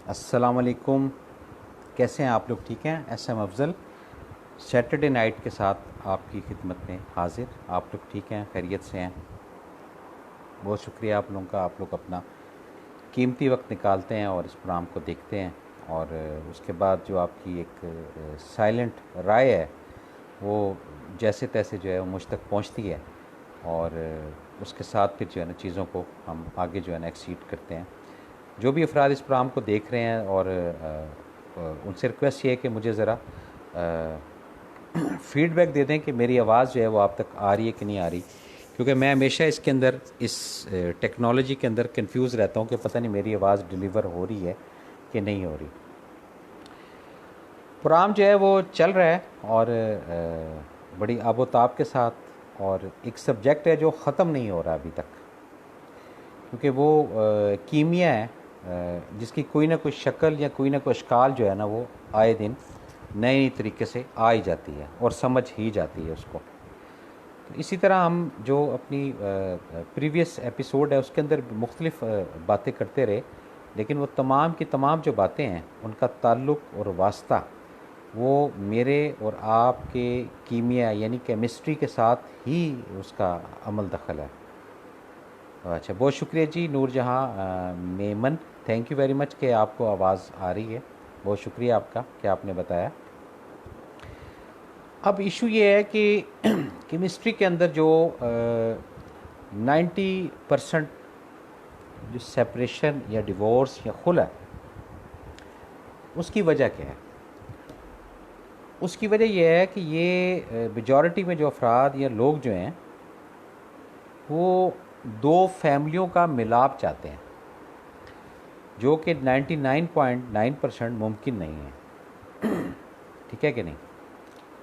السلام علیکم، کیسے ہیں آپ لوگ؟ ٹھیک ہیں؟ ایس ایم افضل سیٹرڈے نائٹ کے ساتھ آپ کی خدمت میں حاضر۔ آپ لوگ ٹھیک ہیں؟ خیریت سے ہیں؟ بہت شکریہ آپ لوگوں کا، آپ لوگ اپنا قیمتی وقت نکالتے ہیں اور اس پروگرام کو دیکھتے ہیں، اور اس کے بعد جو آپ کی ایک سائلنٹ رائے ہے وہ جیسے تیسے جو ہے وہ مجھ تک پہنچتی ہے، اور اس کے ساتھ پھر جو ہے نا چیزوں کو ہم آگے جو ہے نا ایکسیڈ کرتے ہیں۔ جو بھی افراد اس پروگرام کو دیکھ رہے ہیں، اور ان سے ریکویسٹ یہ ہے کہ مجھے ذرا فیڈ بیک دے دیں کہ میری آواز جو ہے وہ آپ تک آ رہی ہے کہ نہیں آ رہی، کیونکہ میں ہمیشہ اس کے اندر اس ٹیکنالوجی کے اندر کنفیوز رہتا ہوں کہ پتہ نہیں میری آواز ڈیلیور ہو رہی ہے کہ نہیں ہو رہی۔ پروگرام جو ہے وہ چل رہا ہے اور بڑی آب و تاب کے ساتھ، اور ایک سبجیکٹ ہے جو ختم نہیں ہو رہا ابھی تک، کیونکہ وہ کیمیا ہے جس کی کوئی نہ کوئی شکل یا کوئی نہ کوئی اشکال جو ہے نا وہ آئے دن نئے طریقے سے آ ہی جاتی ہے اور سمجھ ہی جاتی ہے اس کو۔ تو اسی طرح ہم جو اپنی پریویس ایپیسوڈ ہے اس کے اندر مختلف باتیں کرتے رہے، لیکن وہ تمام کی تمام جو باتیں ہیں ان کا تعلق اور واسطہ وہ میرے اور آپ کے کیمیا یعنی کیمسٹری کے ساتھ ہی اس کا عمل دخل ہے۔ اچھا، بہت شکریہ جی نور جہاں میمن، تھینک یو ویری مچ کہ آپ کو آواز آ رہی ہے، بہت شکریہ آپ کا کہ آپ نے بتایا۔ اب ایشو یہ ہے کہ کیمسٹری کے اندر جو 90% جو سیپریشن یا ڈیورس یا خلا ہے، اس کی وجہ کیا ہے؟ اس کی وجہ یہ ہے کہ یہ میجورٹی میں جو افراد یا لوگ جو ہیں وہ دو فیملیوں کا ملاپ چاہتے ہیں، جو کہ 99.9% ممکن نہیں ہے۔ ٹھیک ہے کہ نہیں؟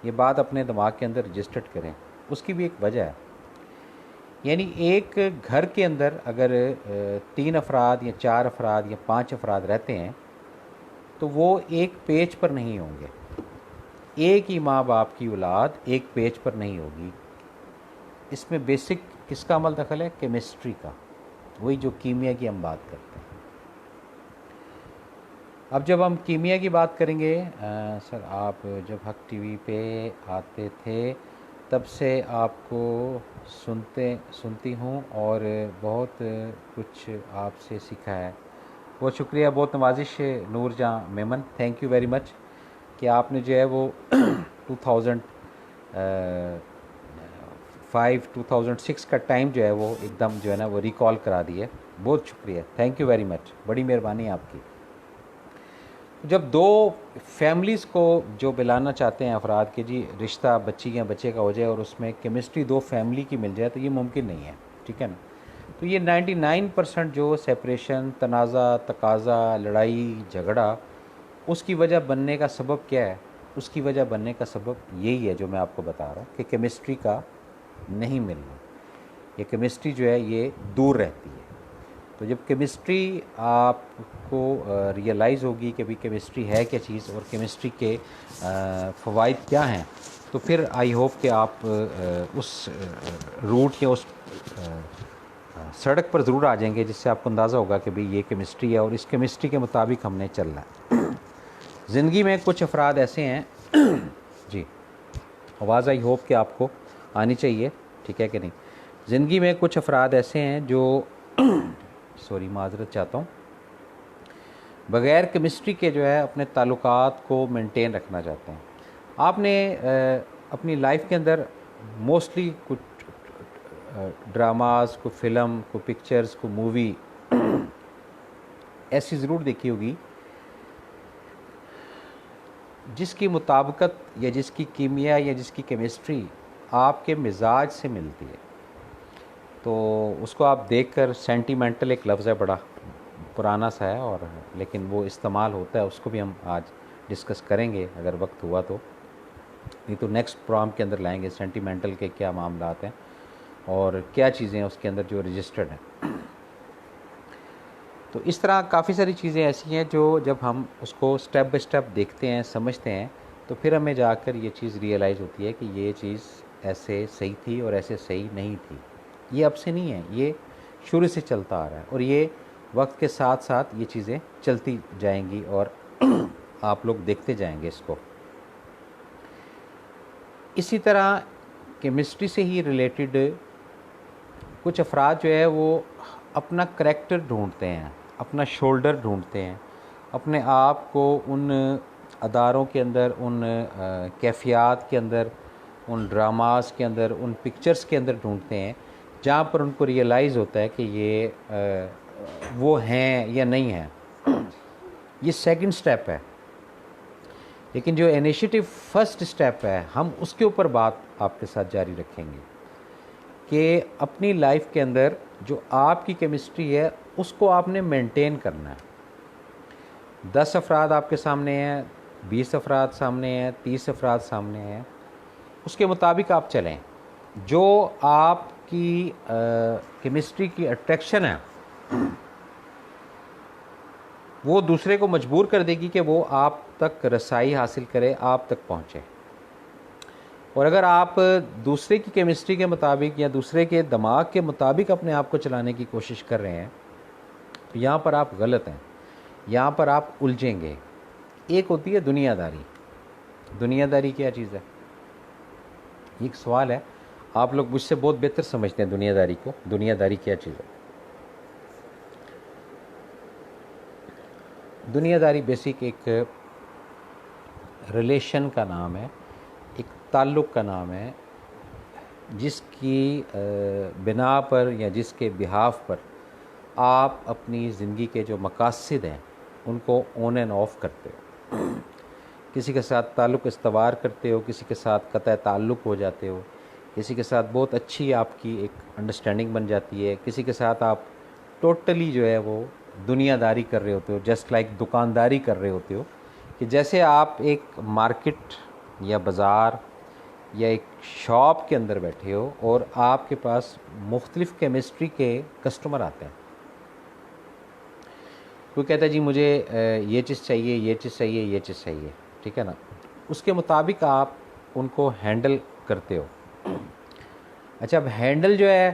یہ بات اپنے دماغ کے اندر رجسٹرڈ کریں۔ اس کی بھی ایک وجہ ہے، یعنی ایک گھر کے اندر اگر 3 افراد یا 4 افراد یا 5 افراد رہتے ہیں تو وہ ایک پیج پر نہیں ہوں گے، ایک ہی ماں باپ کی اولاد ایک پیج پر نہیں ہوگی۔ اس میں بیسک کس کا عمل دخل ہے؟ کیمسٹری کا، وہی جو کیمیا کی ہم بات کرتے ہیں۔ اب جب ہم کیمیا کی بات کریں گے، سر آپ جب حق ٹی وی پہ آتے تھے تب سے آپ کو سنتی ہوں اور بہت کچھ آپ سے سیکھا ہے۔ بہت شکریہ، بہت نوازش نور جہاں میمن، تھینک یو ویری مچ کہ آپ نے جو ہے وہ 2006 کا ٹائم جو ہے وہ ایک دم جو ہے نا وہ ریکال کرا دیے۔ بہت شکریہ، تھینک یو ویری مچ، بڑی مہربانی آپ کی۔ جب دو فیملیز کو جو ملانا چاہتے ہیں افراد کے، جی رشتہ بچی یا بچے کا ہو جائے اور اس میں کیمسٹری دو فیملی کی مل جائے، تو یہ ممکن نہیں ہے، ٹھیک ہے نا؟ تو یہ 99% جو سیپریشن، تنازع، تقاضا، لڑائی جھگڑا، اس کی وجہ بننے کا سبب کیا ہے؟ اس کی وجہ بننے کا سبب یہی ہے جو میں آپ کو بتا رہا ہوں کہ کیمسٹری کا نہیں ملنا۔ یہ کیمسٹری جو ہے یہ دور رہتی ہے۔ تو جب کیمسٹری آپ کو ریئلائز ہوگی کہ بھی کیمسٹری ہے کیا چیز اور کیمسٹری کے فوائد کیا ہیں، تو پھر آئی ہوپ کہ آپ اس روٹ یا اس سڑک پر ضرور آ جائیں گے جس سے آپ کو اندازہ ہوگا کہ بھئی یہ کیمسٹری ہے اور اس کیمسٹری کے مطابق ہم نے چلنا ہے۔ زندگی میں کچھ افراد ایسے ہیں جی آواز آئی ہوپ کہ آپ کو آنی چاہیے، ٹھیک ہے کہ نہیں؟ زندگی میں کچھ افراد ایسے ہیں جو سوری معذرت چاہتا ہوں، بغیر کیمسٹری کے جو ہے اپنے تعلقات کو مینٹین رکھنا چاہتے ہیں۔ آپ نے اپنی لائف کے اندر موسٹلی کچھ ڈراماز، کو فلم، کو پکچرز، کو مووی ایسی ضرور دیکھی ہوگی جس کی مطابقت یا جس کی کیمیا یا جس کی کیمسٹری آپ کے مزاج سے ملتی ہے، تو اس کو آپ دیکھ کر سینٹیمنٹل ایک لفظ ہے، بڑا پرانا سا ہے، اور لیکن وہ استعمال ہوتا ہے، اس کو بھی ہم آج ڈسکس کریں گے اگر وقت ہوا تو، نہیں تو نیکسٹ پروگرام کے اندر لائیں گے سینٹیمنٹل کے کیا معاملات ہیں اور کیا چیزیں اس کے اندر جو رجسٹرڈ ہیں۔ تو اس طرح کافی ساری چیزیں ایسی ہیں جو جب ہم اس کو سٹیپ بائی سٹیپ دیکھتے ہیں، سمجھتے ہیں، تو پھر ہمیں جا کر یہ چیز ریئلائز ہوتی ہے کہ یہ چیز ایسے صحیح تھی اور ایسے صحیح نہیں تھی۔ یہ اب سے نہیں ہے، یہ شروع سے چلتا آ رہا ہے، اور یہ وقت کے ساتھ ساتھ یہ چیزیں چلتی جائیں گی اور آپ لوگ دیکھتے جائیں گے اس کو. اسی طرح کیمسٹری سے ہی ریلیٹڈ کچھ افراد جو ہے وہ اپنا کریکٹر ڈھونڈتے ہیں, اپنا شولڈر ڈھونڈتے ہیں, اپنے آپ کو ان اداروں کے اندر, ان کیفیات کے اندر, ان ڈراماز کے اندر, ان پکچرز کے اندر ڈھونڈتے ہیں جہاں پر ان کو ریئلائز ہوتا ہے کہ یہ وہ ہیں یا نہیں ہیں. یہ سیکنڈ سٹیپ ہے, لیکن جو انیشیٹو فرسٹ سٹیپ ہے ہم اس کے اوپر بات آپ کے ساتھ جاری رکھیں گے کہ اپنی لائف کے اندر جو آپ کی کیمسٹری ہے اس کو آپ نے مینٹین کرنا ہے. 10 افراد آپ کے سامنے ہیں, 20 افراد سامنے ہیں, 30 افراد سامنے ہیں, اس کے مطابق آپ چلیں. جو آپ کی کیمسٹری کی اٹریکشن ہے وہ دوسرے کو مجبور کر دے گی کہ وہ آپ تک رسائی حاصل کرے, آپ تک پہنچے. اور اگر آپ دوسرے کی کیمسٹری کے مطابق یا دوسرے کے دماغ کے مطابق اپنے آپ کو چلانے کی کوشش کر رہے ہیں تو یہاں پر آپ غلط ہیں, یہاں پر آپ الجھیں گے. ایک ہوتی ہے دنیا داری. دنیا داری کیا چیز ہے؟ یہ ایک سوال ہے, آپ لوگ مجھ سے بہت بہتر سمجھتے ہیں دنیا داری کو. دنیا داری کیا چیز ہے؟ دنیا داری بیسک ایک ریلیشن کا نام ہے, ایک تعلق کا نام ہے, جس کی بنا پر یا جس کے بہاف پر آپ اپنی زندگی کے جو مقاصد ہیں ان کو آن اینڈ آف کرتے ہو. کسی کے ساتھ تعلق استوار کرتے ہو, کسی کے ساتھ قطع تعلق ہو جاتے ہو, کسی کے ساتھ بہت اچھی آپ کی ایک انڈرسٹینڈنگ بن جاتی ہے, کسی کے ساتھ آپ ٹوٹلی جو ہے وہ دنیا داری کر رہے ہوتے ہو, جسٹ لائک دکانداری کر رہے ہوتے ہو, کہ جیسے آپ ایک مارکیٹ یا بازار یا ایک شاپ کے اندر بیٹھے ہو اور آپ کے پاس مختلف کیمسٹری کے کسٹمر آتے ہیں. کوئی کہتا ہے جی مجھے یہ چیز چاہیے, یہ چیز چاہیے, یہ چیز چاہیے, ٹھیک ہے نا, اس کے مطابق آپ ان کو ہینڈل کرتے ہو. اچھا, اب ہینڈل جو ہے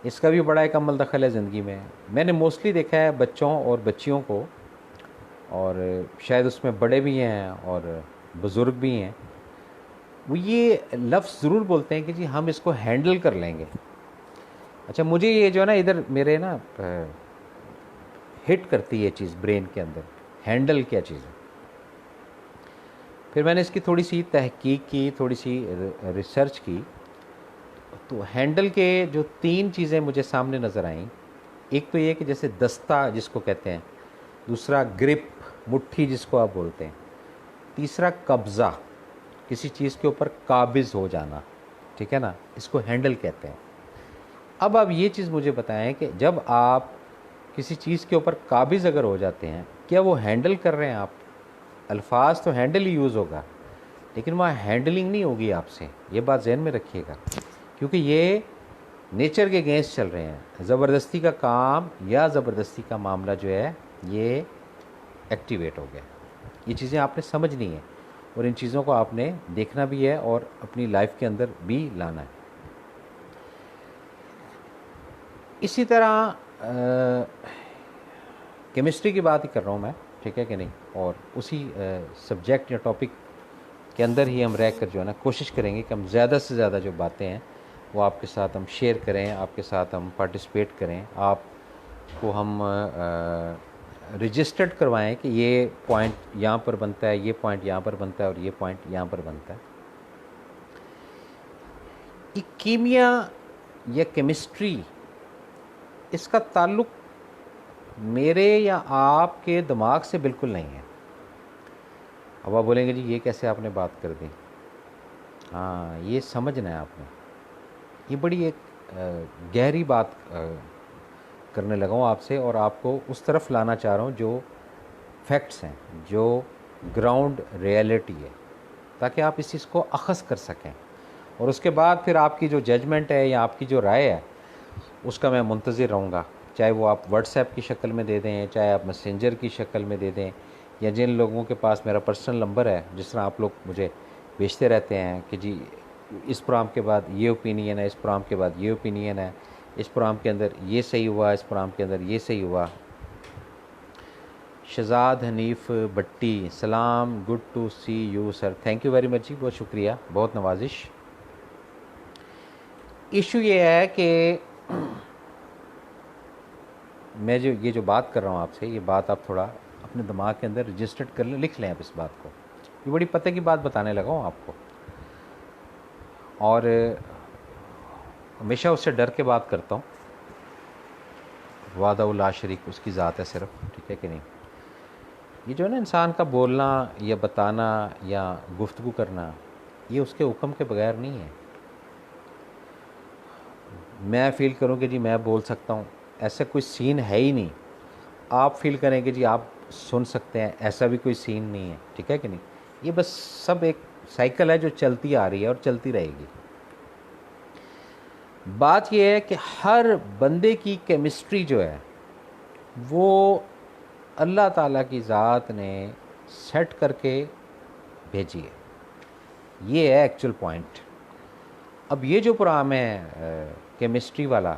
اس کا بھی بڑا ایک عمل دخل ہے زندگی میں. میں نے موسٹلی دیکھا ہے بچوں اور بچیوں کو, اور شاید اس میں بڑے بھی ہیں اور بزرگ بھی ہیں, وہ یہ لفظ ضرور بولتے ہیں کہ جی ہم اس کو ہینڈل کر لیں گے. اچھا, مجھے یہ جو ہے نا ادھر میرے نا ہٹ کرتی ہے یہ چیز برین کے اندر, ہینڈل کیا چیز ہے. پھر میں نے اس کی تھوڑی سی تحقیق کی, تھوڑی سی ریسرچ کی, تو ہینڈل کے جو 3 چیزیں مجھے سامنے نظر آئیں. ایک تو یہ کہ جیسے دستہ جس کو کہتے ہیں, دوسرا گرپ مٹھی جس کو آپ بولتے ہیں, تیسرا قبضہ کسی چیز کے اوپر قابض ہو جانا, ٹھیک ہے نا, اس کو ہینڈل کہتے ہیں. اب آپ یہ چیز مجھے بتائیں کہ جب آپ کسی چیز کے اوپر قابض اگر ہو جاتے ہیں, کیا وہ ہینڈل کر رہے ہیں آپ؟ الفاظ تو ہینڈل ہی یوز ہوگا, لیکن وہاں ہینڈلنگ نہیں ہوگی آپ سے. یہ بات ذہن میں رکھیے گا, کیونکہ یہ نیچر کے اگینسٹ چل رہے ہیں. زبردستی کا کام یا زبردستی کا معاملہ جو ہے یہ ایکٹیویٹ ہو گیا. یہ چیزیں آپ نے سمجھنی ہیں اور ان چیزوں کو آپ نے دیکھنا بھی ہے اور اپنی لائف کے اندر بھی لانا ہے. اسی طرح کیمسٹری کی بات ہی کر رہا ہوں میں, ٹھیک ہے کہ نہیں, اور اسی سبجیکٹ یا ٹاپک کے اندر ہی ہم رہ کر جو ہے نا کوشش کریں گے کہ ہم زیادہ سے زیادہ جو باتیں ہیں وہ آپ کے ساتھ ہم شیئر کریں, آپ کے ساتھ ہم پارٹیسپیٹ کریں, آپ کو ہم رجسٹرڈ کروائیں کہ یہ پوائنٹ یہاں پر بنتا ہے, یہ پوائنٹ یہاں پر بنتا ہے اور یہ پوائنٹ یہاں پر بنتا ہے. کیمیا یا کیمسٹری, اس کا تعلق میرے یا آپ کے دماغ سے بالکل نہیں ہے. اب آپ بولیں گے جی یہ کیسے آپ نے بات کر دی؟ ہاں, یہ سمجھنا ہے آپ نے. یہ بڑی ایک گہری بات کرنے لگا ہوں آپ سے, اور آپ کو اس طرف لانا چاہ رہا ہوں جو فیکٹس ہیں, جو گراؤنڈ ریئلٹی ہے, تاکہ آپ اس چیز کو اخذ کر سکیں. اور اس کے بعد پھر آپ کی جو ججمنٹ ہے یا آپ کی جو رائے ہے اس کا میں منتظر رہوں گا, چاہے وہ آپ واٹس ایپ کی شکل میں دے دیں, چاہے آپ میسنجر کی شکل میں دے دیں, یا جن لوگوں کے پاس میرا پرسنل نمبر ہے, جس طرح آپ لوگ مجھے بھیجتے رہتے ہیں کہ جی اس پروگرام کے بعد یہ اوپینین ہے, اس پروگرام کے بعد یہ اوپینین ہے, اس پروگرام کے اندر یہ صحیح ہوا, اس پروگرام کے اندر یہ صحیح ہوا. شہزاد حنیف بٹی، سلام، good to see you sir, thank you very much جی، بہت شکریہ، بہت نوازش۔ ایشو یہ ہے کہ میں یہ جو بات کر رہا ہوں آپ سے، یہ بات آپ تھوڑا اپنے دماغ کے اندر رجسٹرڈ کر لیں، لکھ لیں آپ اس بات کو، یہ بڑی پتہ کی بات بتانے لگا ہوں آپ کو، اور ہمیشہ اس سے ڈر کے بات کرتا ہوں، وحدہ لا شریک، اس کی ذات ہے صرف، ٹھیک ہے کہ نہیں؟ یہ جو ہے نا انسان کا بولنا یا بتانا یا گفتگو کرنا، یہ اس کے حکم کے بغیر نہیں ہے۔ میں فیل کروں کہ جی میں بول سکتا ہوں، ایسا کوئی سین ہے ہی نہیں۔ آپ فیل کریں کہ جی آپ سن سکتے ہیں، ایسا بھی کوئی سین نہیں ہے، ٹھیک ہے کہ نہیں؟ یہ بس سب ایک سائیکل ہے جو چلتی آ رہی ہے اور چلتی رہے گی۔ بات یہ ہے کہ ہر بندے کی کیمسٹری جو ہے وہ اللہ تعالیٰ کی ذات نے سیٹ کر کے بھیجی ہے، یہ ہے ایکچول پوائنٹ۔ اب یہ جو پروگرام ہے کیمسٹری والا،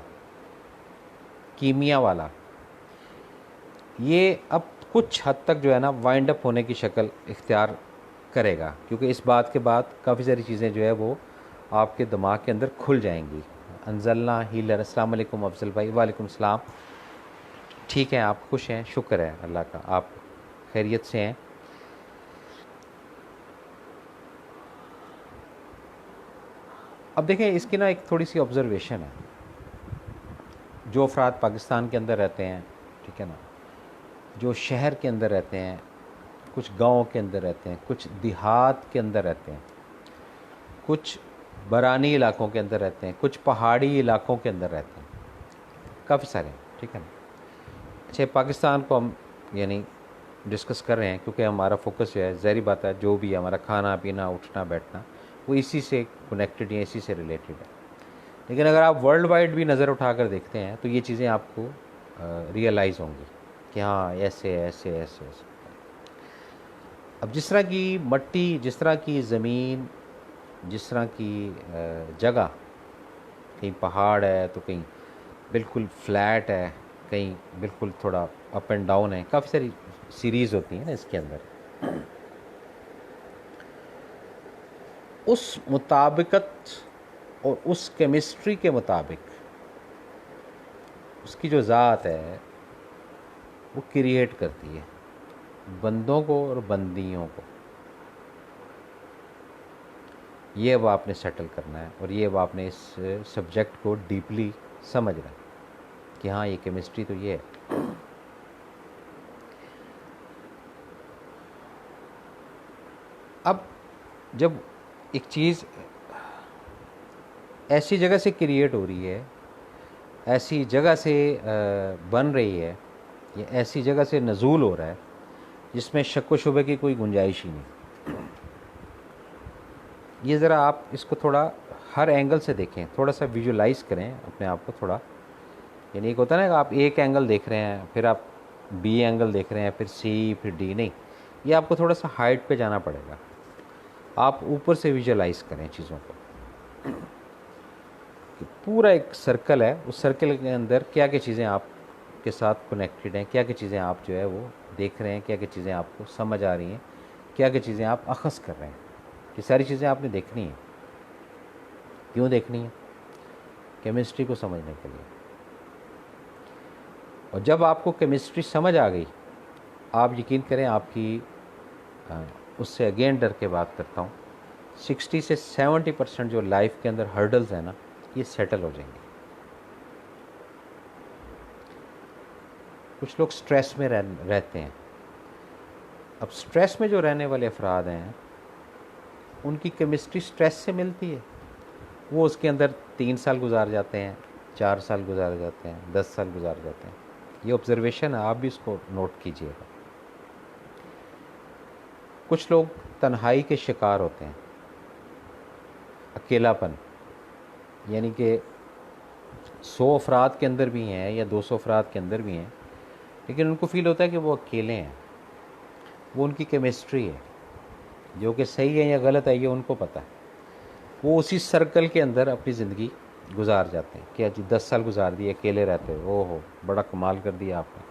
کیمیا والا، یہ اب کچھ حد تک جو ہے نا وائنڈ اپ ہونے کی شکل اختیار کرے گا، کیونکہ اس بات کے بعد کافی ساری چیزیں جو ہے وہ آپ کے دماغ کے اندر کھل جائیں گی۔ انزلنا ہیلر، السلام علیکم افضل بھائی، وعلیکم السلام، ٹھیک ہے، آپ خوش ہیں؟ شکر ہے اللہ کا، آپ خیریت سے ہیں؟ اب دیکھیں اس کی نا ایک تھوڑی سی آبزرویشن ہے، جو افراد پاکستان کے اندر رہتے ہیں، ٹھیک ہے نا، جو شہر کے اندر رہتے ہیں، کچھ گاؤں کے اندر رہتے ہیں، کچھ دیہات کے اندر رہتے ہیں، کچھ برانی علاقوں کے اندر رہتے ہیں، کچھ پہاڑی علاقوں کے اندر رہتے ہیں، کافی سارے، ٹھیک ہے نا۔ اچھا، پاکستان کو ہم یعنی ڈسکس کر رہے ہیں کیونکہ ہمارا فوکس جو ہے، ظاہری بات ہے، جو بھی ہے ہمارا کھانا پینا اٹھنا بیٹھنا وہ اسی سے کنیکٹڈ ہے، اسی سے ریلیٹڈ ہے۔ لیکن اگر آپ ورلڈ وائڈ بھی نظر اٹھا کر دیکھتے ہیں تو یہ چیزیں آپ کو ریئلائز ہوں گی کہ ہاں ایسے ایسے ایسے ایسے۔ اب جس طرح کی مٹی، جس طرح کی زمین، جس طرح کی جگہ، کہیں پہاڑ ہے تو کہیں بالکل فلیٹ ہے، کہیں بالکل تھوڑا اپ اینڈ ڈاؤن ہے، کافی ساری سیریز ہوتی ہیں نا اس کے اندر، اس مطابقت اور اس کیمسٹری کے مطابق اس کی جو ذات ہے وہ کریٹ کرتی ہے بندوں کو اور بندیوں کو۔ یہ اب آپ نے سیٹل کرنا ہے، اور یہ اب آپ نے اس سبجیکٹ کو ڈیپلی سمجھنا ہے کہ ہاں یہ کیمسٹری تو یہ ہے۔ اب جب ایک چیز ایسی جگہ سے کریٹ ہو رہی ہے، ایسی جگہ سے بن رہی ہے، یا ایسی جگہ سے نزول ہو رہا ہے جس میں شک و شبہ کی کوئی گنجائش ہی نہیں، یہ ذرا آپ اس کو تھوڑا ہر اینگل سے دیکھیں، تھوڑا سا ویژولائز کریں اپنے آپ کو تھوڑا، یعنی ایک ہوتا ہے نا کہ آپ ایک اینگل دیکھ رہے ہیں، پھر آپ بی اینگل دیکھ رہے ہیں، پھر سی، پھر ڈی، نہیں، یہ آپ کو تھوڑا سا ہائٹ پہ جانا پڑے گا، آپ اوپر سے ویژولائز کریں چیزوں کو، کہ پورا ایک سرکل ہے، اس سرکل کے اندر کیا کیا چیزیں آپ کے ساتھ کنیکٹڈ ہیں، کیا کیا چیزیں آپ جو ہے وہ دیکھ رہے ہیں، کیا کیا چیزیں آپ کو سمجھ آ رہی ہیں، کیا کیا چیزیں آپ اخذ کر رہے ہیں، یہ ساری چیزیں آپ نے دیکھنی ہیں۔ کیوں دیکھنی ہے؟ کیمسٹری کو سمجھنے کے لیے۔ اور جب آپ کو کیمسٹری سمجھ آ گئی، آپ یقین کریں آپ کی اس سے اگین ڈر کے بات کرتا ہوں، 60 سے 70% جو لائف کے اندر ہرڈلز ہیں نا، یہ سیٹل ہو جائیں گے۔ کچھ لوگ سٹریس میں رہتے ہیں، اب سٹریس میں جو رہنے والے افراد ہیں ان کی کیمسٹری سٹریس سے ملتی ہے، وہ اس کے اندر 3 سال گزار جاتے ہیں، 4 سال گزار جاتے ہیں، 10 سال گزار جاتے ہیں۔ یہ آبزرویشن ہے، آپ بھی اس کو نوٹ کیجئے گا۔ کچھ لوگ تنہائی کے شکار ہوتے ہیں، اکیلاپن، یعنی کہ 100 افراد کے اندر بھی ہیں یا 200 افراد کے اندر بھی ہیں، لیکن ان کو فیل ہوتا ہے کہ وہ اکیلے ہیں، وہ ان کی کیمسٹری ہے، جو کہ صحیح ہے یا غلط ہے یہ ان کو پتہ ہے، وہ اسی سرکل کے اندر اپنی زندگی گزار جاتے ہیں۔ کیا جی 10 سال گزار دیے اکیلے رہتے ہو، او ہو بڑا کمال کر دیا آپ نے۔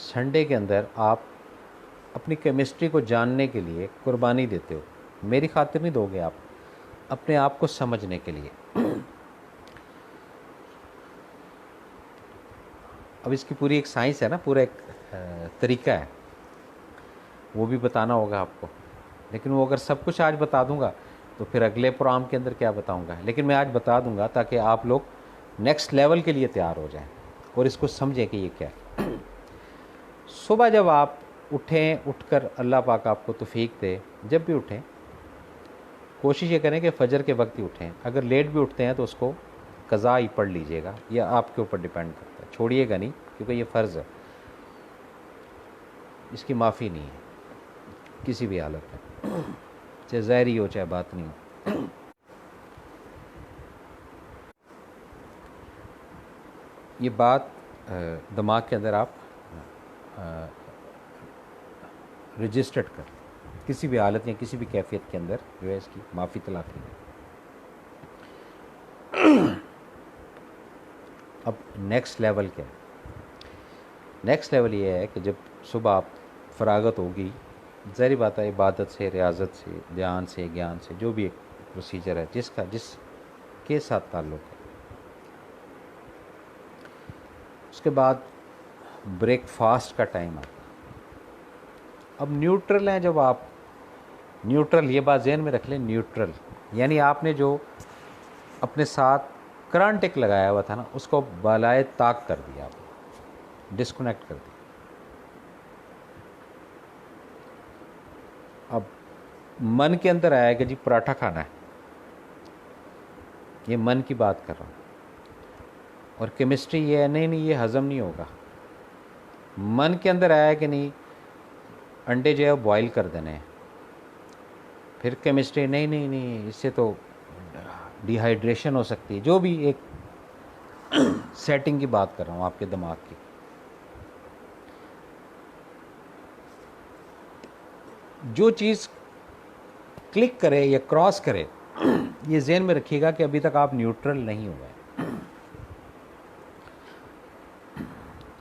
سنڈے کے اندر آپ اپنی کیمسٹری کو جاننے کے لیے قربانی دیتے ہو. میری خاطر نہیں دو گے آپ, اپنے آپ کو سمجھنے کے لیے. اب اس کی پوری ایک سائنس ہے نا, پورا ایک طریقہ ہے, وہ بھی بتانا ہوگا آپ کو. لیکن وہ اگر سب کچھ آج بتا دوں گا تو پھر اگلے پروگرام کے اندر کیا بتاؤں گا. لیکن میں آج بتا دوں گا تاکہ آپ لوگ نیکسٹ لیول کے لیے تیار ہو جائیں اور اس کو سمجھیں کہ یہ کیا ہے. صبح جب آپ اٹھیں, اٹھ کر اللہ پاک آپ کو توفیق دے, جب بھی اٹھیں کوشش یہ کریں کہ فجر کے وقت ہی اٹھیں. اگر لیٹ بھی اٹھتے ہیں تو اس کو قضا ہی پڑھ لیجئے گا, یہ آپ کے اوپر ڈیپینڈ کرتا ہے, چھوڑیے گا نہیں کیونکہ یہ فرض ہے, اس کی معافی نہیں ہے کسی بھی حالت میں, چاہے ظاہری ہو چاہے باطنی ہو. یہ بات دماغ کے اندر آپ رجسٹرڈ کر, کسی بھی حالت یا کسی بھی کیفیت کے اندر جو ہے اس کی معافی تلافی ہے. اب نیکسٹ لیول کیا ہے؟ نیکسٹ لیول یہ ہے کہ جب صبح آپ فراغت ہوگی, ظاہری بات ہے عبادت سے, ریاضت سے, دھیان سے, گیان سے, جو بھی ایک پروسیجر ہے جس کے ساتھ تعلق ہے. اس کے بعد بریک فاسٹ کا ٹائم آتا ہے. اب نیوٹرل ہیں جب آپ, نیوٹرل یہ بات ذہن میں رکھ لیں, نیوٹرل یعنی آپ نے جو اپنے ساتھ کرنٹ ایک لگایا ہوا تھا نا, اس کو بالائے طاق کر دیا, آپ ڈسکنیکٹ کر دیا. اب من کے اندر آیا کہ جی پراٹھا کھانا ہے, یہ من کی بات کر رہا ہوں, اور کیمسٹری یہ ہے نہیں یہ ہضم نہیں ہوگا. من کے اندر آیا کہ نہیں انڈے جو ہے بوائل کر دینے ہیں, پھر کیمسٹری نہیں اس سے تو ڈی ہائیڈریشن ہو سکتی ہے, جو بھی ایک سیٹنگ کی بات کر رہا ہوں آپ کے دماغ کی. جو چیز کلک کرے یا کراس کرے, یہ ذہن میں رکھیے گا کہ ابھی تک آپ نیوٹرل نہیں ہوئے.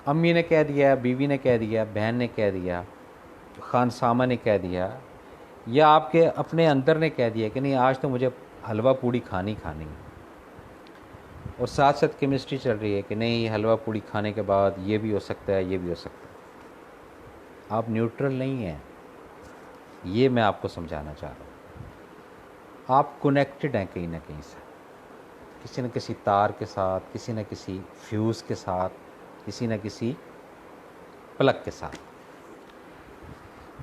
امی نے کہہ دیا, بیوی نے کہہ دیا, بہن نے کہہ دیا, خانسامہ نے کہہ دیا, یا آپ کے اپنے اندر نے کہہ دیا کہ نہیں آج تو مجھے حلوہ پوڑی کھانی ہے, اور ساتھ ساتھ کیمسٹری چل رہی ہے کہ نہیں یہ حلوہ پوڑی کھانے کے بعد یہ بھی ہو سکتا ہے, یہ بھی ہو سکتا ہے. آپ نیوٹرل نہیں ہیں, یہ میں آپ کو سمجھانا چاہ رہا ہوں. آپ کنیکٹڈ ہیں کہیں نہ کہیں سے, کسی نہ کسی تار کے ساتھ, کسی نہ کسی فیوز کے ساتھ, کسی نہ کسی پلگ کے ساتھ.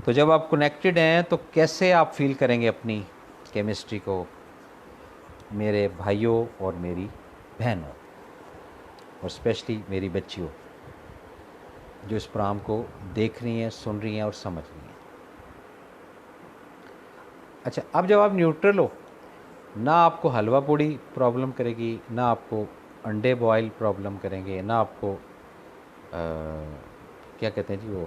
تو جب آپ کنیکٹڈ ہیں تو کیسے آپ فیل کریں گے اپنی کیمسٹری کو, میرے بھائیوں اور میری بہنوں, اور اسپیشلی میری بچیوں جو اس پروگرام کو دیکھ رہی ہیں, سن رہی ہیں اور سمجھ رہی ہیں. اچھا, اب جب آپ نیوٹرل ہو, نہ آپ کو حلوہ پوڑی پرابلم کرے گی, نہ آپ کو انڈے بوائل پرابلم کریں گے, نہ آپ کو کیا کہتے ہیں جی وہ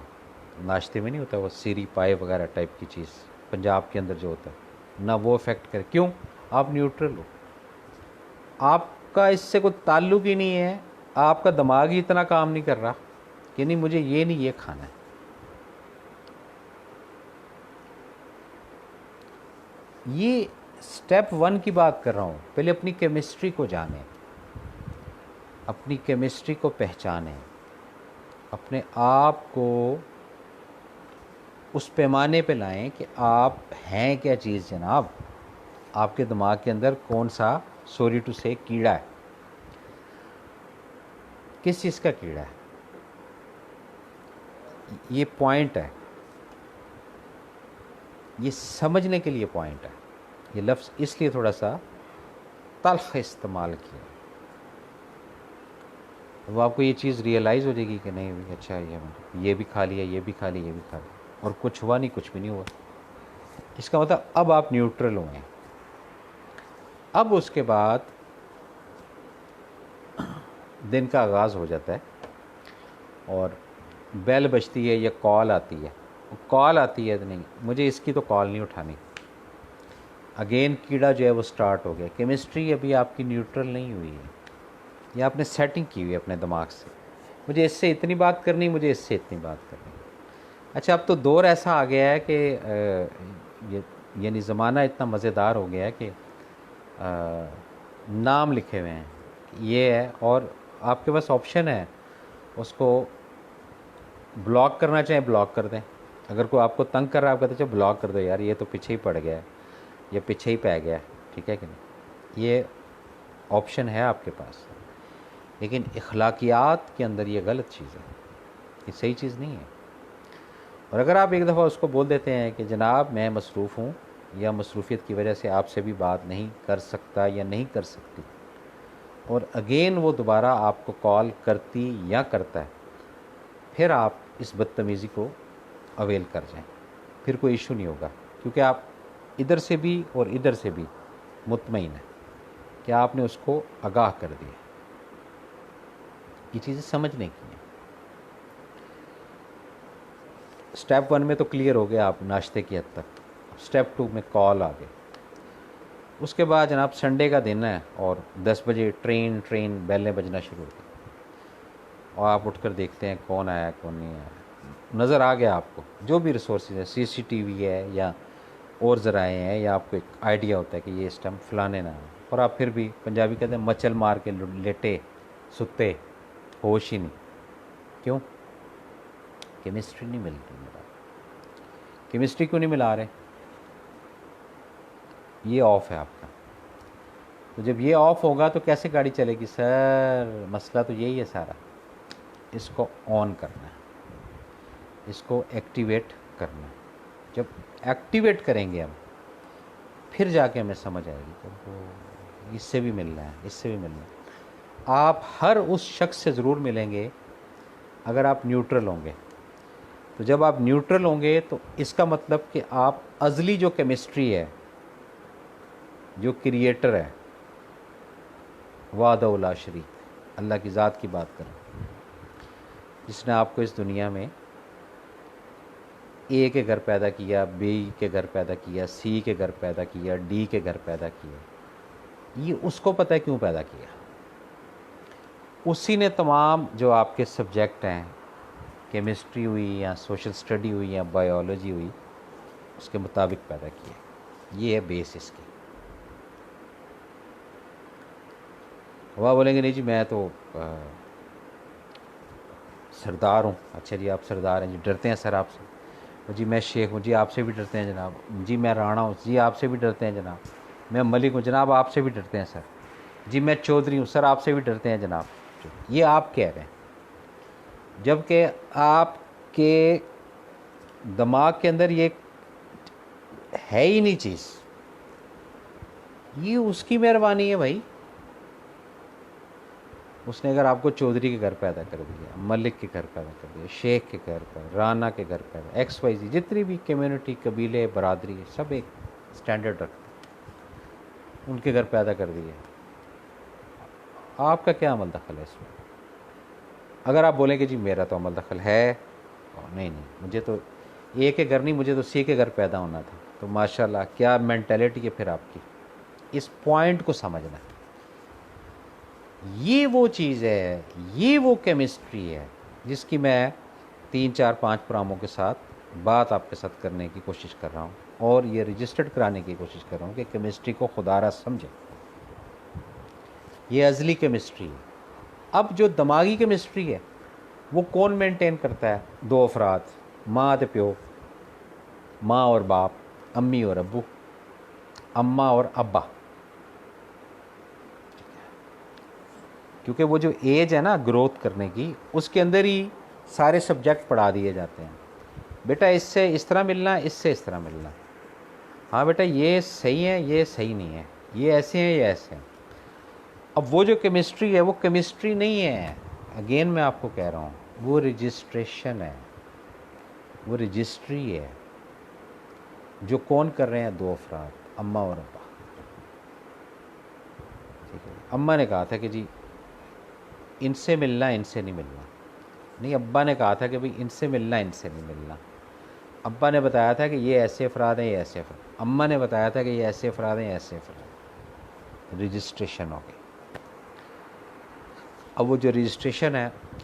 ناشتے میں نہیں ہوتا وہ سیری پائے وغیرہ ٹائپ کی چیز پنجاب کے اندر جو ہوتا ہے, نہ وہ افیکٹ کرے. کیوں؟ آپ نیوٹرل ہو, آپ کا اس سے کوئی تعلق ہی نہیں ہے, آپ کا دماغ ہی اتنا کام نہیں کر رہا کہ نہیں مجھے یہ کھانا ہے. یہ سٹیپ 1 کی بات کر رہا ہوں. پہلے اپنی کیمسٹری کو جانیں, اپنی کیمسٹری کو پہچانیں, اپنے آپ کو اس پیمانے پہ لائیں کہ آپ ہیں کیا چیز. جناب آپ کے دماغ کے اندر کون سا, سوری ٹو سے, کیڑا ہے, کس چیز کا کیڑا ہے, یہ پوائنٹ ہے, یہ سمجھنے کے لیے پوائنٹ ہے. یہ لفظ اس لیے تھوڑا سا تلخ استعمال کیا, وہ آپ کو یہ چیز ریئلائز ہو جائے گی کہ نہیں اچھا یہ بھی کھا لیا, یہ بھی کھا لیا, یہ بھی کھا لیا, اور کچھ ہوا نہیں, کچھ بھی نہیں ہوا. اس کا مطلب اب آپ نیوٹرل ہوئے. اب اس کے بعد دن کا آغاز ہو جاتا ہے, اور بیل بجتی ہے یا کال آتی ہے. کال آتی ہے تو نہیں, مجھے اس کی تو کال نہیں اٹھانی. اگین کیڑا جو ہے وہ سٹارٹ ہو گیا. کیمسٹری ابھی آپ کی نیوٹرل نہیں ہوئی ہے, یہ آپ نے سیٹنگ کی ہوئی ہے اپنے دماغ سے. مجھے اس سے اتنی بات کرنی، مجھے اس سے اتنی بات کرنی. اچھا اب تو دور ایسا آ گیا ہے کہ یعنی زمانہ اتنا مزیدار ہو گیا ہے کہ نام لکھے ہوئے ہیں یہ ہے، اور آپ کے پاس آپشن ہے اس کو بلاک کرنا چاہیں بلاک کر دیں. اگر کوئی آپ کو تنگ کر رہا ہے آپ کہتے ہیں بلاک کر دو یار، یہ تو پیچھے ہی پڑ گیا ہے، یہ پیچھے ہی پہ گیا ہے، ٹھیک ہے کہ نہیں. یہ آپشن ہے آپ کے پاس، لیکن اخلاقیات کے اندر یہ غلط چیز ہے، یہ صحیح چیز نہیں ہے. اور اگر آپ ایک دفعہ اس کو بول دیتے ہیں کہ جناب میں مصروف ہوں یا مصروفیت کی وجہ سے آپ سے بھی بات نہیں کر سکتا یا نہیں کر سکتی، اور اگین وہ دوبارہ آپ کو کال کرتی یا کرتا ہے، پھر آپ اس بدتمیزی کو اویل کر جائیں، پھر کوئی ایشو نہیں ہوگا، کیونکہ آپ ادھر سے بھی اور ادھر سے بھی مطمئن ہیں کہ آپ نے اس کو آگاہ کر دیا. یہ چیزیں سمجھنے کی ہیں. اسٹیپ 1 میں تو کلیئر ہو گیا آپ ناشتے کی حد تک. اسٹیپ 2 میں کال آ گئی. اس کے بعد جناب سنڈے کا دن ہے اور 10 بجے ٹرین بیلیں بجنا شروع ہو گئی، اور آپ اٹھ کر دیکھتے ہیں کون آیا کون نہیں آیا. نظر آ گیا آپ کو جو بھی ریسورسز ہے، سی سی ٹی وی ہے یا اور ذرائع ہیں، یا آپ کو ایک آئیڈیا ہوتا ہے کہ یہ اس ٹائم فلانے نہ ہے، اور آپ پھر بھی پنجابی کہتے ہیں مچل مار کے لیٹے ستے، ہوش ہی نہیں. کیوں؟ کیمسٹری نہیں مل رہی. میرا کیمسٹری کیوں نہیں ملا رہے؟ یہ آف ہے آپ کا. تو جب یہ آف ہوگا تو کیسے گاڑی چلے گی؟ سر مسئلہ تو یہی ہے سارا. اس کو آن کرنا ہے، اس کو ایکٹیویٹ کرنا ہے. جب ایکٹیویٹ کریں گے ہم، پھر جا کے ہمیں سمجھ آئے گی کہ وہ اس سے بھی ملنا ہے، اس سے بھی ملنا ہے. آپ ہر اس شخص سے ضرور ملیں گے اگر آپ نیوٹرل ہوں گے. تو جب آپ نیوٹرل ہوں گے تو اس کا مطلب کہ آپ ازلی جو کیمسٹری ہے، جو کریٹر ہے وحدہ لا شریک، اللہ کی ذات کی بات کریں، جس نے آپ کو اس دنیا میں اے کے گھر پیدا کیا، بی کے گھر پیدا کیا، سی کے گھر پیدا کیا، ڈی کے گھر پیدا کیا، یہ اس کو پتہ ہے کیوں پیدا کیا. اسی نے تمام جو آپ کے سبجیکٹ ہیں، کیمسٹری ہوئی یا سوشل اسٹڈی ہوئی یا بایولوجی ہوئی، اس کے مطابق پیدا کیا. یہ ہے بیس اس کی. وہ بولیں گے نہیں جی میں تو سردار ہوں. اچھا جی آپ سردار ہیں جی، ڈرتے ہیں سر آپ سے. جی میں شیخ ہوں، جی آپ سے بھی ڈرتے ہیں جناب. جی میں رانا ہوں، جی آپ سے بھی ڈرتے ہیں جناب. میں ملک ہوں جناب، آپ سے بھی ڈرتے ہیں سر. جی میں چودھری ہوں سر، آپ سے بھی ڈرتے ہیں جناب. یہ آپ کہہ رہے ہیں، جب کہ آپ کے دماغ کے اندر یہ ہے ہی نہیں چیز. یہ اس کی مہربانی ہے بھائی. اس نے اگر آپ کو چودھری کے گھر پیدا کر دیا، ملک کے گھر پیدا کر دیا، شیخ کے گھر پیدا، رانا کے گھر پیدا، ایکس وائی زی، جتنی بھی کمیونٹی، قبیلے، برادری ہے، سب ایک سٹینڈرڈ رکھتے ہیں، ان کے گھر پیدا کر دیے. آپ کا کیا عمل دخل ہے اس میں؟ اگر آپ بولیں کہ جی میرا تو عمل دخل ہے، نہیں مجھے تو اے کے گھر نہیں، مجھے تو سی کے گھر پیدا ہونا تھا، تو ماشاءاللہ کیا مینٹیلٹی ہے پھر آپ کی. اس پوائنٹ کو سمجھنا ہے. یہ وہ چیز ہے، یہ وہ کیمسٹری ہے جس کی میں 3 4 5 پراموں کے ساتھ بات آپ کے ساتھ کرنے کی کوشش کر رہا ہوں، اور یہ رجسٹرڈ کرانے کی کوشش کر رہا ہوں کہ کیمسٹری کو خدا را سمجھیں. یہ ازلی کیمسٹری ہے. اب جو دماغی کیمسٹری ہے وہ کون مینٹین کرتا ہے؟ 2 افراد، ماں تے پیو، ماں اور باپ، امی اور ابو، اماں اور ابا. کیونکہ وہ جو ایج ہے نا گروتھ کرنے کی، اس کے اندر ہی سارے سبجیکٹ پڑھا دیے جاتے ہیں. بیٹا اس سے اس طرح ملنا، اس سے اس طرح ملنا. ہاں بیٹا یہ صحیح ہے، یہ صحیح نہیں ہے، یہ ایسے ہیں، یہ ایسے ہیں. اب وہ جو کیمسٹری ہے وہ کیمسٹری نہیں ہے. اگین میں آپ کو کہہ رہا ہوں وہ رجسٹریشن ہے، وہ رجسٹری ہے. جو کون کر رہے ہیں؟ 2 افراد، اماں اور ابا. ٹھیک ہے. اماں نے کہا تھا کہ جی ان سے ملنا، ان سے نہیں ملنا. نہیں، ابا نے کہا تھا کہ بھئی ان سے ملنا، ان سے نہیں ملنا. ابا نے بتایا تھا کہ یہ ایسے افراد ہیں، یہ ایسے افراد. اماں نے بتایا تھا کہ یہ ایسے افراد ہیں، ایسے افراد. رجسٹریشن ہو گئی. اب وہ جو رجسٹریشن ہے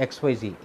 XYZ,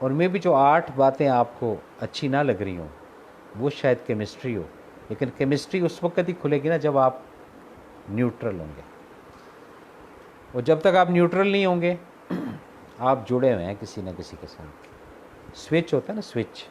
اور میں بھی جو 8 باتیں آپ کو اچھی نہ لگ رہی ہوں وہ شاید کیمسٹری ہو، لیکن کیمسٹری اس وقت ہی کھلے گی نا جب آپ نیوٹرل ہوں گے، اور جب تک آپ نیوٹرل نہیں ہوں گے آپ جڑے ہوئے ہیں کسی نہ کسی کے ساتھ. سوئچ ہوتا ہے نا، سوئچ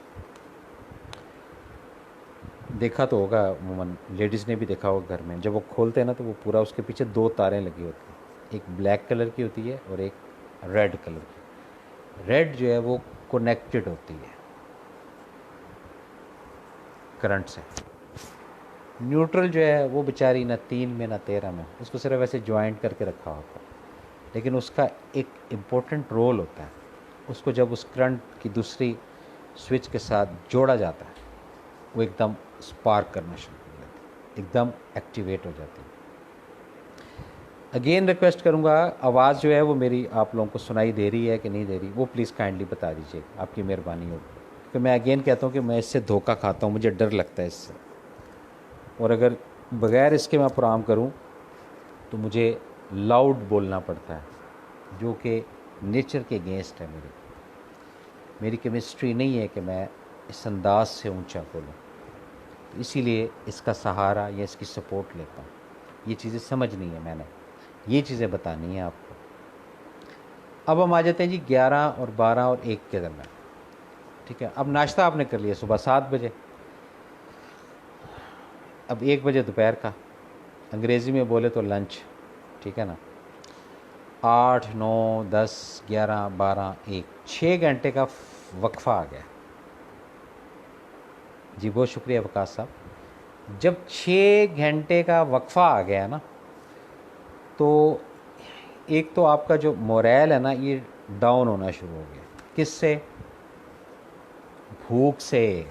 دیکھا تو ہوگا، عموماً لیڈیز نے بھی دیکھا ہوگا گھر میں، جب وہ کھولتے ہیں نا تو وہ پورا اس کے پیچھے 2 تاریں لگی ہوتی ہیں، ایک بلیک کلر کی ہوتی ہے اور ایک ریڈ کلر کی. ریڈ جو ہے وہ کنیکٹڈ ہوتی ہے کرنٹ سے، نیوٹرل جو ہے وہ بیچاری نہ 3 میں نہ 13 میں، اس کو صرف ایسے جوائنٹ کر کے رکھا ہوتا ہے، لیکن اس کا ایک امپورٹنٹ رول ہوتا ہے. اس کو جب اس کرنٹ کی دوسری سوئچ کے ساتھ جوڑا جاتا ہے وہ ایک دم اسپارک کرنا شروع کر دیتی ہے، ایک دم ایکٹیویٹ ہو جاتی ہے. اگین ریکویسٹ کروں گا، آواز جو ہے وہ میری آپ لوگوں کو سنائی دے رہی ہے کہ نہیں دے رہی، وہ پلیز کائنڈلی بتا دیجیے، آپ کی مہربانی ہوگی. کہ میں اگین کہتا ہوں کہ میں اس سے دھوکہ کھاتا ہوں، مجھے ڈر لگتا ہے اس سے، اور اگر بغیر اس کے میں پروگرام کروں تو مجھے لاؤڈ بولنا پڑتا ہے، جو کہ نیچر کے اگینسٹ ہے. میری کیمسٹری نہیں ہے کہ میں اس انداز سے اونچا بولوں، تو اسی لیے اس کا سہارا یا اس کی سپورٹ لیتا ہوں. یہ چیزیں سمجھنی ہے، میں نے یہ چیزیں بتانی ہیں آپ کو. اب ہم آ جاتے ہیں جی 11 اور 12 اور 1 کے درمیان. ٹھیک ہے، اب ناشتہ آپ نے کر لیا صبح 7 بجے، اب 1 بجے دوپہر کا، انگریزی میں بولے تو لنچ. ٹھیک ہے نا، 8 9 10 11 12 1 6 گھنٹے کا وقفہ آ گیا. جی بہت شکریہ وقاص صاحب. جب 6 گھنٹے کا وقفہ آ گیا نا تو ایک تو آپ کا جو موریل ہے نا یہ ڈاؤن ہونا شروع ہو گیا. کس سے؟ بھوک سے.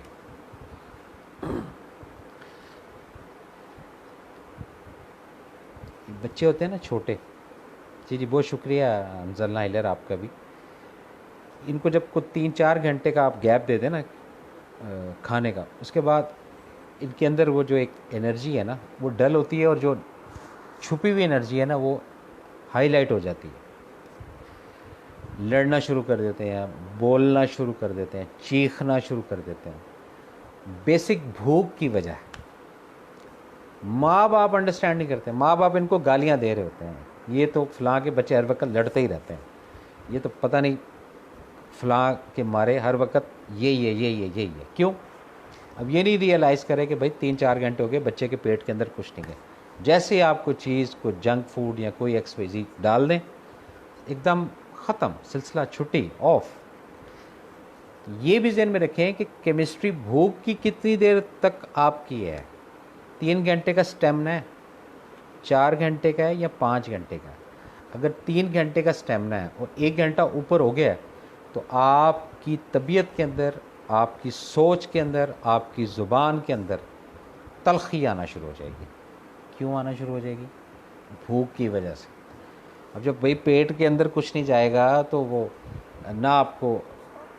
بچے ہوتے ہیں نا چھوٹے، جی بہت شکریہ انزلنا ہلر آپ کا بھی. ان کو جب کچھ 3 4 گھنٹے کا آپ گیپ دے دیں نا کھانے کا، اس کے بعد ان کے اندر وہ جو ایک انرجی ہے نا وہ ڈل ہوتی ہے، اور جو چھپی ہوئی انرجی ہے نا وہ ہائی لائٹ ہو جاتی ہے. لڑنا شروع کر دیتے ہیں، بولنا شروع کر دیتے ہیں، چیخنا شروع کر دیتے ہیں. بیسک بھوک کی وجہ ہے. ماں باپ انڈرسٹینڈ نہیں کرتے، ماں باپ ان کو گالیاں دے رہے ہوتے ہیں، یہ تو فلاں کے بچے ہر وقت لڑتے ہی رہتے ہیں، یہ تو پتہ نہیں فلاں کے مارے ہر وقت یہی ہے. کیوں؟ اب یہ نہیں ریئلائز کرے کہ بھائی 3 4 گھنٹے ہو گئے بچے کے پیٹ کے اندر کچھ نہیں گئے. جیسے ہی آپ کو چیز کوئی جنک فوڈ یا کوئی ایکسوائزی ڈال دیں ایک دم ختم، سلسلہ چھٹی آف. یہ بھی ذہن میں رکھیں کہ کیمسٹری بھوک کی کتنی دیر تک آپ کی ہے. 3 گھنٹے کا سٹیمنا ہے، 4 گھنٹے کا ہے یا 5 گھنٹے کا ہے. اگر 3 گھنٹے کا سٹیمنا ہے اور 1 گھنٹہ اوپر ہو گیا ہے تو آپ کی طبیعت کے اندر، آپ کی سوچ کے اندر، آپ کی زبان کے اندر تلخی آنا شروع ہو جائے گی. کیوں آنا شروع ہو جائے گی؟ بھوک کی وجہ سے. اب جب بھائی پیٹ کے اندر کچھ نہیں جائے گا تو وہ نہ آپ کو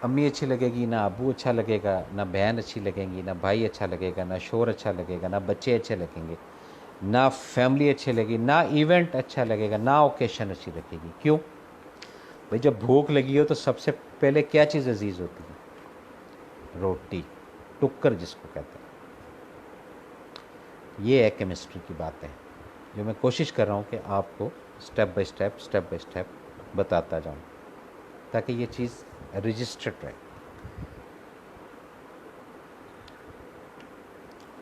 امی اچھی لگے گی، نہ ابو اچھا لگے گا، نہ بہن اچھی لگیں گی، نہ بھائی اچھا لگے گا، نہ شوہر اچھا لگے گا، نہ بچے اچھے لگیں گے، نہ فیملی اچھے لگے گی، نہ ایونٹ اچھا لگے گا، نہ اوکیشن اچھی لگے گی. کیوں؟ بھائی جب بھوک لگی ہو تو سب سے پہلے کیا چیز عزیز ہوتی ہے؟ روٹی، ٹکر جس کو کہتے ہیں. یہ ہے کیمسٹری کی باتیں جو میں کوشش کر رہا ہوں کہ آپ کو اسٹیپ بائی اسٹیپ بتاتا جاؤں تاکہ یہ چیز رجسٹرڈ رہے.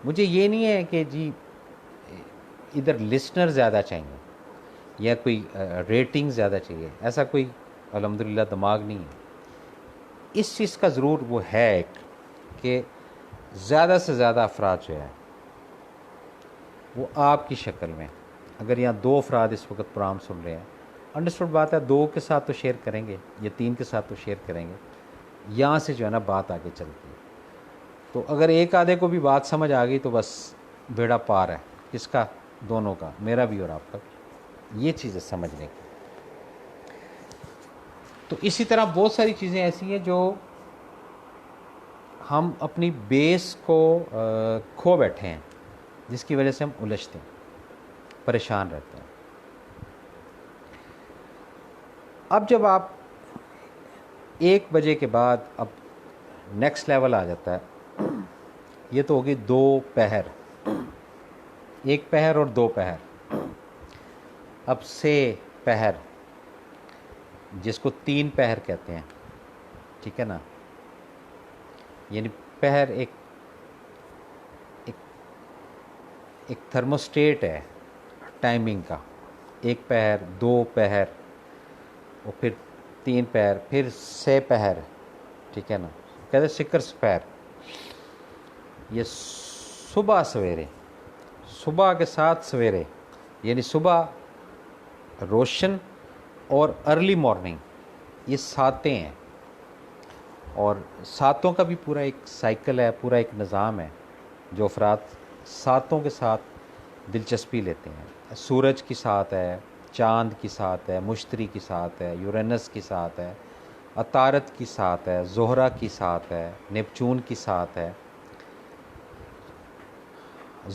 مجھے یہ نہیں ہے کہ جی ادھر لسنر زیادہ چاہیے یا کوئی ریٹنگ زیادہ چاہیے، ایسا کوئی الحمدللہ دماغ نہیں ہے. اس چیز کا ضرور وہ ہے کہ زیادہ سے زیادہ افراد جو ہے وہ آپ کی شکل میں، اگر یہاں 2 افراد اس وقت پروگرام سن رہے ہیں، انڈرسٹوڈ بات ہے، 2 کے ساتھ تو شیئر کریں گے یا 3 کے ساتھ تو شیئر کریں گے، یہاں سے جو ہے نا بات آگے چلتی ہے. تو اگر ایک آدھے کو بھی بات سمجھ آ گئی تو بس بیڑا پار ہے. کس کا؟ دونوں کا، میرا بھی اور آپ کا بھی. یہ چیزیں سمجھنے کی. تو اسی طرح بہت ساری چیزیں ایسی ہیں جو ہم اپنی بیس کو کھو بیٹھے ہیں، جس کی وجہ سے ہم الجھتے ہیں، پریشان رہتے ہیں. اب جب آپ 1 بجے کے بعد اب نیکسٹ لیول آ جاتا ہے. یہ تو ہوگی 2 پہر، 1 پہر اور 2 پہر. اب سے پہر جس کو 3 پہر کہتے ہیں، ٹھیک ہے نا، یعنی پہر ایک تھرموسٹیٹ ہے ٹائمنگ کا. 1 پہر، 2 پہر، اور پھر 3 پہر، پھر 6 پہر، ٹھیک ہے نا، کہتے ہیں سکر سپہر. یہ صبح سویرے، صبح کے ساتھ سویرے، یعنی صبح روشن اور ارلی مارننگ، یہ ساتیں ہیں. اور ساتوں کا بھی پورا ایک سائیکل ہے، پورا ایک نظام ہے. جو افراد ساتوں کے ساتھ دلچسپی لیتے ہیں، سورج کی ساتھ ہے، چاند کی ساتھ ہے، مشتری کی ساتھ ہے، یورینس کی ساتھ ہے، عطارد کی ساتھ ہے، زہرہ کی ساتھ ہے، نیپچون کی ساتھ ہے،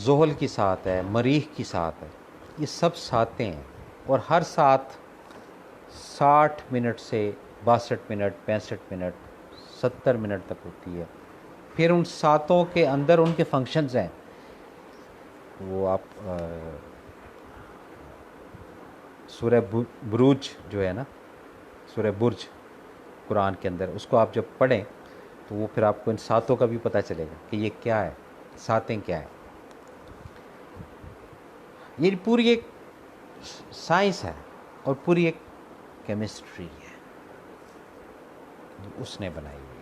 زحل کی ساتھ ہے، مریخ کی ساتھ ہے. یہ سب ساتیں ہیں. اور ہر ساتھ 60 منٹ سے 62 منٹ، 65 منٹ، 70 منٹ تک ہوتی ہے. پھر ان ساتوں کے اندر ان کے فنکشنز ہیں. وہ آپ سورہ بروج جو ہے نا، سورہ برج قرآن کے اندر، اس کو آپ جب پڑھیں تو وہ پھر آپ کو ان ساتوں کا بھی پتہ چلے گا کہ یہ کیا ہے، ساتیں کیا ہیں. یہ پوری ایک سائنس ہے اور پوری ایک کیمسٹری ہے جو اس نے بنائی ہوئی.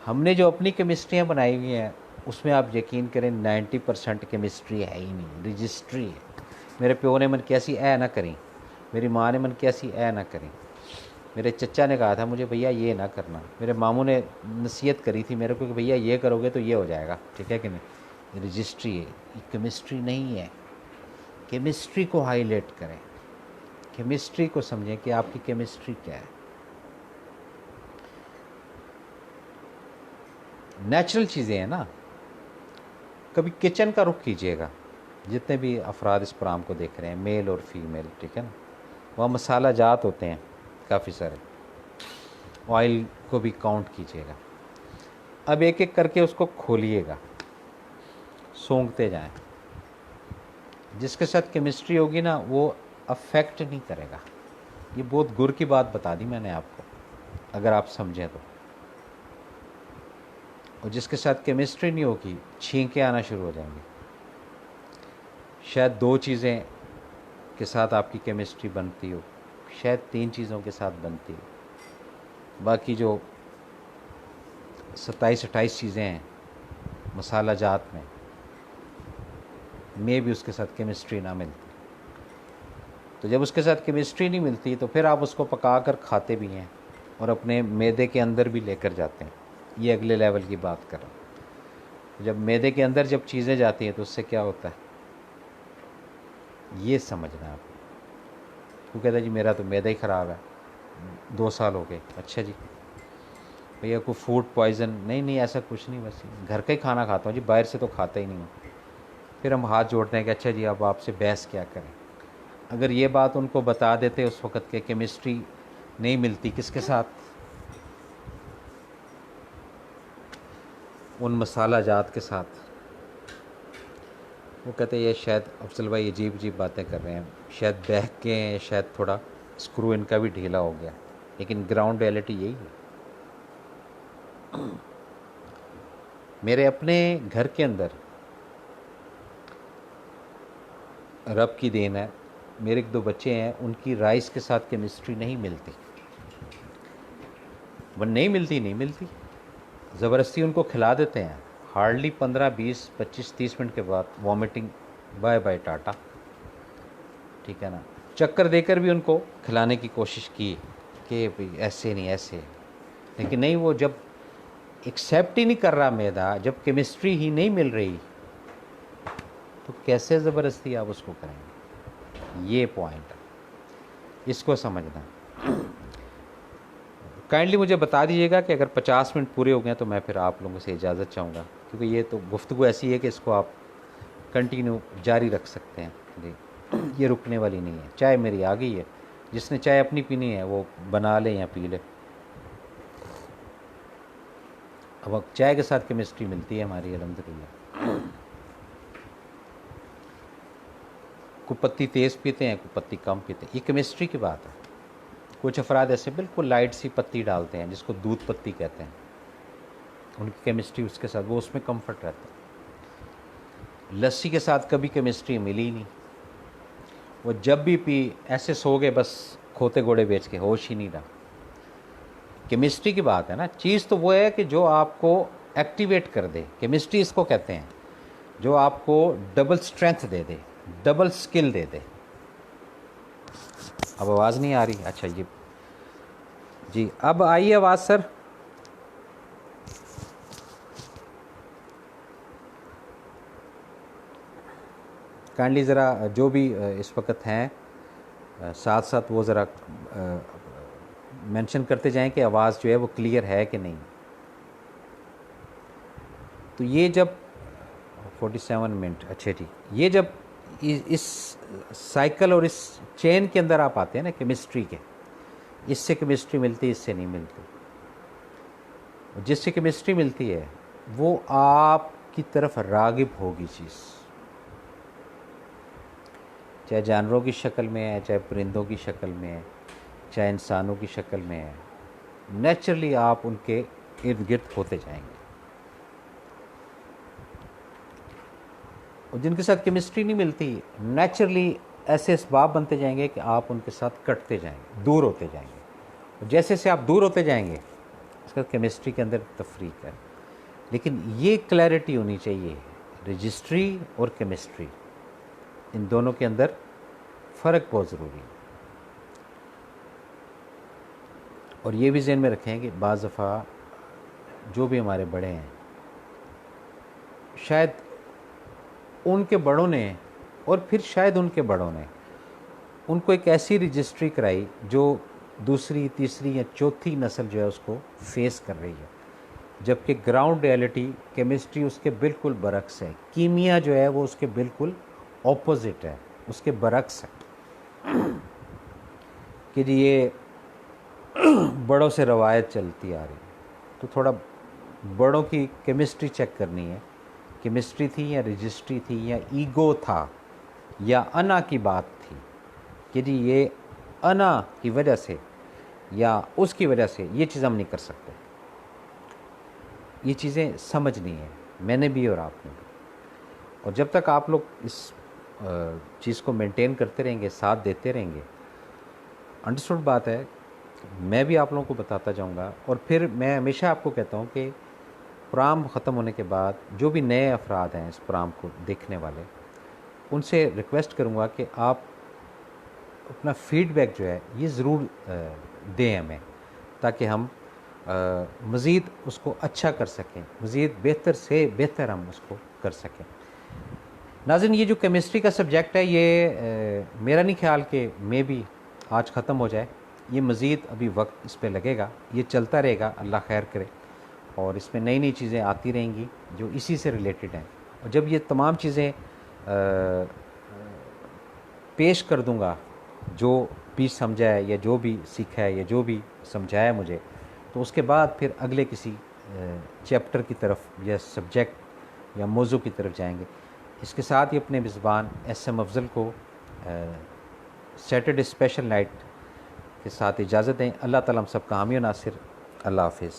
ہم نے جو اپنی کیمسٹریاں بنائی ہوئی ہیں اس میں آپ یقین کریں 90% کیمسٹری ہے ہی نہیں، رجسٹری ہے. میرے پیو نے من کیسی اے نہ کریں، میری ماں نے من کیسی اے نہ کریں. میرے چچا نے کہا تھا مجھے بھیا یہ نہ کرنا. میرے ماموں نے نصیحت کری تھی میرے کو کہ بھیا یہ کرو گے تو یہ ہو جائے گا، ٹھیک ہے کہ نہیں. یہ رجسٹری ہے، یہ کیمسٹری نہیں ہے. کیمسٹری کو ہائی لائٹ کریں، کیمسٹری کو سمجھیں کہ آپ کی کیمسٹری کیا ہے. نیچرل چیزیں ہیں نا. کبھی کچن کا رخ کیجئے گا، جتنے بھی افراد اس پروگرام کو دیکھ رہے ہیں، میل اور فیمیل، ٹھیک ہے نا، وہاں مسالہ جات ہوتے ہیں کافی سارے. آئل کو بھی کاؤنٹ کیجئے گا. اب ایک ایک کر کے اس کو کھولیے گا، سونگھتے جائیں. جس کے ساتھ کیمسٹری ہوگی نا وہ افیکٹ نہیں کرے گا. یہ بہت گر کی بات بتا دی میں نے آپ کو، اگر آپ سمجھیں تو. اور جس کے ساتھ کیمسٹری نہیں ہوگی چھینکیں آنا شروع ہو جائیں گی. شاید 2 چیزیں کے ساتھ آپ کی کیمسٹری بنتی ہو، شاید 3 چیزوں کے ساتھ بنتی ہو. باقی جو 27-28 چیزیں ہیں مسالہ جات میں بھی اس کے ساتھ کیمسٹری نہ ملتی. تو جب اس کے ساتھ کیمسٹری نہیں ملتی تو پھر آپ اس کو پکا کر کھاتے بھی ہیں اور اپنے معدے کے اندر بھی لے کر جاتے ہیں. یہ اگلے لیول کی بات کر رہا ہوں. جب معدے کے اندر جب چیزیں جاتی ہیں تو اس سے کیا ہوتا ہے یہ سمجھنا ہے آپ. وہ کہتا ہے جی میرا تو معدہ ہی خراب ہے، 2 سال ہو گئے. اچھا جی بھیا کوئی فوڈ پوائزن؟ نہیں ایسا کچھ نہیں، بس گھر کا ہی کھانا کھاتا ہوں جی، باہر سے تو کھاتا ہی نہیں ہوں. پھر ہم ہاتھ جوڑتے ہیں کہ اچھا جی اب آپ سے بحث کیا کریں. اگر یہ بات ان کو بتا دیتے اس وقت کہ کیمسٹری نہیں ملتی کس کے ساتھ، ان مسالہ جات کے ساتھ، وہ کہتے ہیں یہ شاید افضل بھائی عجیب عجیب باتیں کر رہے ہیں، شاید بہک کے ہیں، شاید تھوڑا اسکرو ان کا بھی ڈھیلا ہو گیا. لیکن گراؤنڈ ریئلٹی یہی ہے. میرے اپنے گھر کے اندر رب کی دین ہے، میرے 1-2 بچے ہیں، ان کی رائس کے ساتھ کیمسٹری نہیں ملتی. وہ نہیں ملتی، زبردستی ان کو کھلا دیتے ہیں. ہارڈلی 15 20 25 30 منٹ کے بعد وامٹنگ، بائے بائے ٹاٹا. ٹھیک ہے نا. چکر دے کر بھی ان کو کھلانے کی کوشش کی کہ بھئی ایسے نہیں ایسے، لیکن نہیں، وہ جب ایکسیپٹ ہی نہیں کر رہا معدہ، جب کیمسٹری ہی نہیں مل رہی تو کیسے زبردستی آپ اس کو کریں گے. یہ پوائنٹ ہے، اس کو سمجھنا. کائنڈلی مجھے بتا دیجیے گا کہ اگر 50 منٹ پورے ہو گئے تو میں پھر آپ لوگوں سے اجازت چاہوں گا، کیونکہ یہ تو گفتگو ایسی ہے کہ اس کو آپ کنٹینیو جاری رکھ سکتے ہیں. جی یہ رکنے والی نہیں ہے. چائے میری آ گئی ہے، جس نے چائے اپنی پینی ہے وہ بنا لے یا پی لے. اب چائے کے ساتھ کیمسٹری ملتی ہے ہماری الحمدللہ. کوئی پتی تیز پیتے ہیں، کوئی پتی کم پیتے ہیں، یہ کیمسٹری کی بات ہے. کچھ افراد ایسے بالکل لائٹ سی پتی ڈالتے ہیں جس کو دودھ پتی کہتے ہیں، ان کی کیمسٹری اس کے ساتھ وہ اس میں کمفرٹ رہتا ہے. لسی کے ساتھ کبھی کیمسٹری ملی نہیں، وہ جب بھی پی ایسے سو گئے بس کھوتے گھوڑے بیچ کے، ہوش ہی نہیں رہا. کیمسٹری کی بات ہے نا. چیز تو وہ ہے کہ جو آپ کو ایکٹیویٹ کر دے، کیمسٹری اس کو کہتے ہیں، جو آپ کو ڈبل اسٹرینتھ دے دے، ڈبل سکل دے دے. اب آواز نہیں آ رہی؟ اچھا جی اب آئی آواز سر. کائنڈلی ذرا جو بھی اس وقت ہیں ساتھ ساتھ وہ ذرا مینشن کرتے جائیں کہ آواز جو ہے وہ کلیئر ہے کہ نہیں. تو یہ جب 47 منٹ، اچھا جی، یہ جب اس سائیکل اور اس چین کے اندر آپ آتے ہیں نا کیمسٹری کے، اس سے کیمسٹری ملتی، اس سے نہیں ملتی. جس سے کیمسٹری ملتی ہے وہ آپ کی طرف راغب ہوگی چیز، چاہے جانوروں کی شکل میں ہے، چاہے پرندوں کی شکل میں ہے، چاہے انسانوں کی شکل میں ہے. نیچرلی آپ ان کے ارد گرد ہوتے جائیں گے. اور جن کے ساتھ کیمسٹری نہیں ملتی، نیچرلی ایسے اسباب بنتے جائیں گے کہ آپ ان کے ساتھ کٹتے جائیں گے، دور ہوتے جائیں گے. اور جیسے سے آپ دور ہوتے جائیں گے اس کا کیمسٹری کے اندر تفریق ہے. لیکن یہ کلیئرٹی ہونی چاہیے، رجسٹری اور کیمسٹری ان دونوں کے اندر فرق بہت ضروری ہے. اور یہ بھی ذہن میں رکھیں کہ بعض دفعہ جو بھی ہمارے بڑے ہیں، شاید ان کے بڑوں نے اور پھر شاید ان کے بڑوں نے ان کو ایک ایسی رجسٹری کرائی جو دوسری، تیسری یا چوتھی نسل جو ہے اس کو فیس کر رہی ہے، جبکہ گراؤنڈ ریئلٹی کیمسٹری اس کے بالکل برعکس ہے. کیمیا جو ہے وہ اس کے بالکل اپوزٹ ہے، اس کے برعکس ہے کہ جی یہ بڑوں سے روایت چلتی آ رہی ہے. تو تھوڑا بڑوں کی کیمسٹری چیک کرنی ہے، کیمسٹری تھی یا رجسٹری تھی یا ایگو تھا یا انا کی بات تھی کہ جی یہ انا کی وجہ سے یا اس کی وجہ سے یہ چیز ہم نہیں کر سکتے. یہ چیزیں سمجھنی ہیں، میں نے بھی اور آپ نے بھی. اور جب تک آپ لوگ اس چیز کو مینٹین کرتے رہیں گے، ساتھ دیتے رہیں گے، انڈرسٹوڈ بات ہے. میں بھی آپ لوگوں کو بتاتا جاؤں گا. اور پھر میں ہمیشہ آپ کو کہتا ہوں کہ پروگرام ختم ہونے کے بعد جو بھی نئے افراد ہیں اس پروگرام کو دیکھنے والے، ان سے ریکویسٹ کروں گا کہ آپ اپنا فیڈ بیک جو ہے یہ ضرور دیں ہمیں، تاکہ ہم مزید اس کو اچھا کر سکیں، مزید بہتر سے بہتر ہم اس کو کر سکیں. ناظرین، یہ جو کیمسٹری کا سبجیکٹ ہے یہ میرا نہیں خیال کہ میں بھی آج ختم ہو جائے. یہ مزید ابھی وقت اس پہ لگے گا، یہ چلتا رہے گا، اللہ خیر کرے. اور اس میں نئی نئی چیزیں آتی رہیں گی جو اسی سے ریلیٹڈ ہیں. اور جب یہ تمام چیزیں پیش کر دوں گا، جو بھی سمجھا ہے یا جو بھی سیکھا ہے یا جو بھی سمجھایا مجھے، تو اس کے بعد پھر اگلے کسی چیپٹر کی طرف یا سبجیکٹ یا موضوع کی طرف جائیں گے. اس کے ساتھ ہی اپنے میزبان ایس ایم افضل کو سیٹرڈے اسپیشل نائٹ کے ساتھ اجازت دیں. اللہ تعالیٰ ہم سب کا حامی و ناصر. اللہ حافظ.